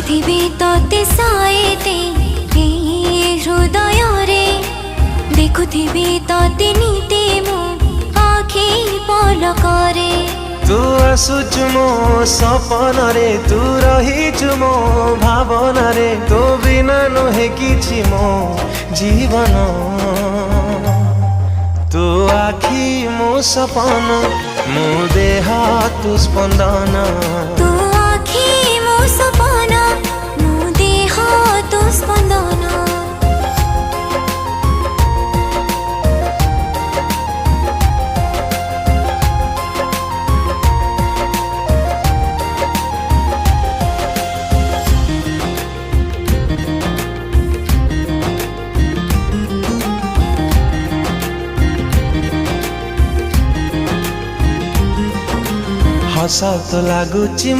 रखिथिबि तोते साएते हृदय रे देखुथिबि तोते नीते मु आखि पलकरे तू आसुचु मो सपन रे तू रहिचु मो भावना रे तो बिना नुहे किछि मो जीवन तू आखि मो सपन मो देह तू स्पंदन तू आखि मो सपन मो देह तू स्पंदन हस तो लगुच